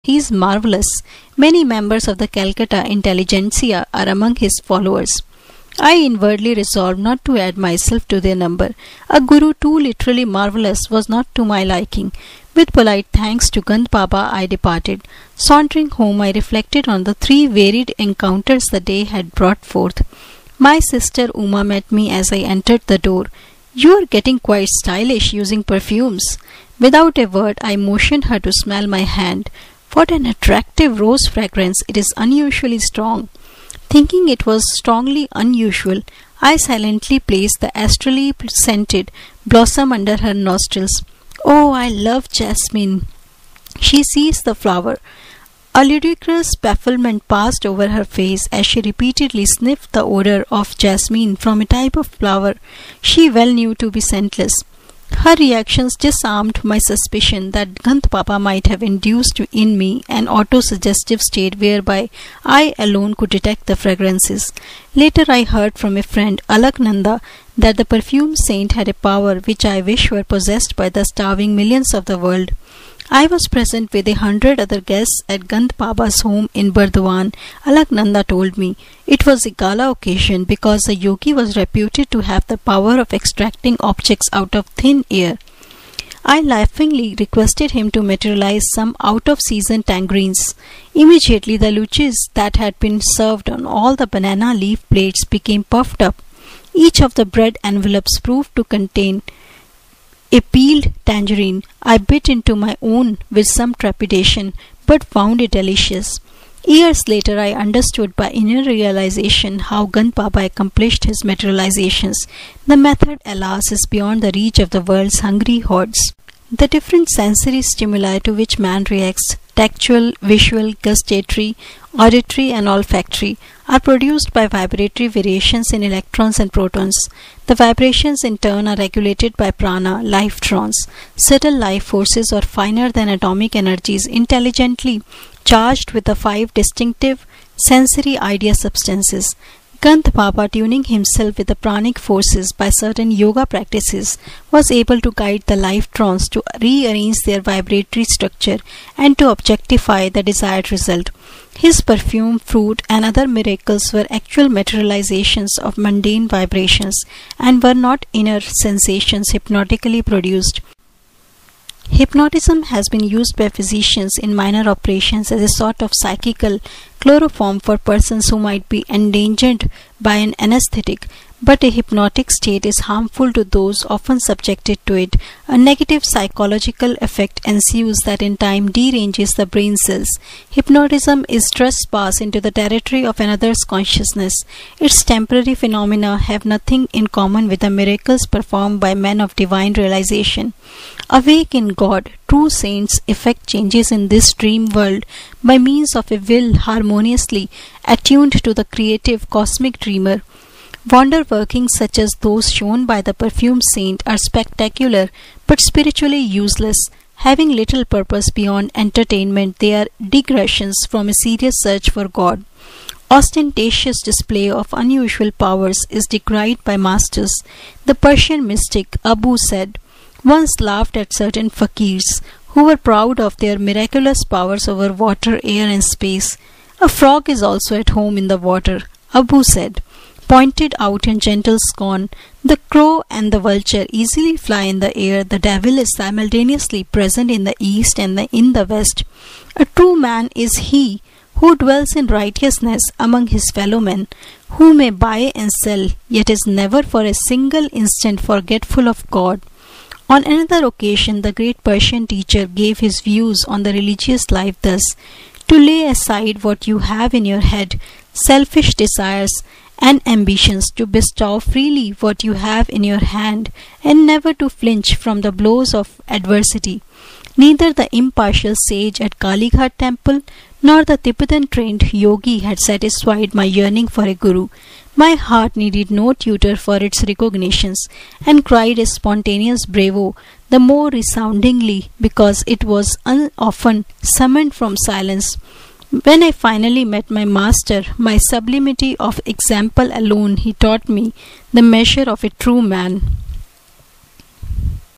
He is marvelous. Many members of the Calcutta intelligentsia are among his followers. I inwardly resolved not to add myself to their number. A guru too literally marvelous was not to my liking. With polite thanks to Gand Baba, I departed. Sauntering home, I reflected on the 3 varied encounters the day had brought forth. My sister Uma met me as I entered the door. "You are getting quite stylish using perfumes." Without a word, I motioned her to smell my hand. What an attractive rose fragrance! It is unusually strong. Thinking it was strongly unusual, I silently placed the astrally scented blossom under her nostrils. "Oh, I love jasmine." She seized the flower. A ludicrous bafflement passed over her face as she repeatedly sniffed the odor of jasmine from a type of flower she well knew to be scentless. Her reactions disarmed my suspicion that Gand Baba might have induced in me an auto-suggestive state whereby I alone could detect the fragrances. Later I heard from a friend, Alaknanda, that the perfume saint had a power which I wish were possessed by the starving millions of the world. I was present with 100 other guests at Gand Baba's home in Burdwan. Alaknanda told me it was a gala occasion because the yogi was reputed to have the power of extracting objects out of thin air. I laughingly requested him to materialize some out-of-season tangerines. Immediately the luchis that had been served on all the banana leaf plates became puffed up. Each of the bread envelopes proved to contain a peeled tangerine. I bit into my own with some trepidation, but found it delicious. Years later, I understood by inner realization how Gand Baba accomplished his materializations. The method, alas, is beyond the reach of the world's hungry hordes. The different sensory stimuli to which man reacts, tactual, visual, gustatory, auditory and olfactory, are produced by vibratory variations in electrons and protons. The vibrations in turn are regulated by prana, life trons, subtle life forces or finer than atomic energies intelligently charged with the 5 distinctive sensory idea substances. Gand Baba, tuning himself with the pranic forces by certain yoga practices, was able to guide the life trons to rearrange their vibratory structure and to objectify the desired result. His perfume, fruit, and other miracles were actual materializations of mundane vibrations and were not inner sensations hypnotically produced. Hypnotism has been used by physicians in minor operations as a sort of psychical chloroform for persons who might be endangered by an anesthetic, but a hypnotic state is harmful to those often subjected to it. A negative psychological effect ensues that in time deranges the brain cells. Hypnotism is trespass into the territory of another's consciousness. Its temporary phenomena have nothing in common with the miracles performed by men of divine realization. Awake in God, true saints effect changes in this dream world by means of a will harmoniously attuned to the creative cosmic dreamer. Wonder workings such as those shown by the perfume saint are spectacular but spiritually useless. Having little purpose beyond entertainment, they are digressions from a serious search for God. Ostentatious display of unusual powers is decried by masters. The Persian mystic Abu said once laughed at certain fakirs who were proud of their miraculous powers over water, air and space. "A frog is also at home in the water," Abu said, pointed out in gentle scorn. "The crow and the vulture easily fly in the air. The devil is simultaneously present in the east and in the west. A true man is he who dwells in righteousness among his fellow men, who may buy and sell, yet is never for a single instant forgetful of God." On another occasion, the great Persian teacher gave his views on the religious life thus: "To lay aside what you have in your head, selfish desires and ambitions, to bestow freely what you have in your hand, and never to flinch from the blows of adversity. Neither the impartial sage at Kalighat temple nor the Tibetan trained yogi had satisfied my yearning for a guru. My heart needed no tutor for its recognitions, and cried a spontaneous bravo the more resoundingly because it was often summoned from silence. When I finally met my master, my sublimity of example alone, he taught me the measure of a true man.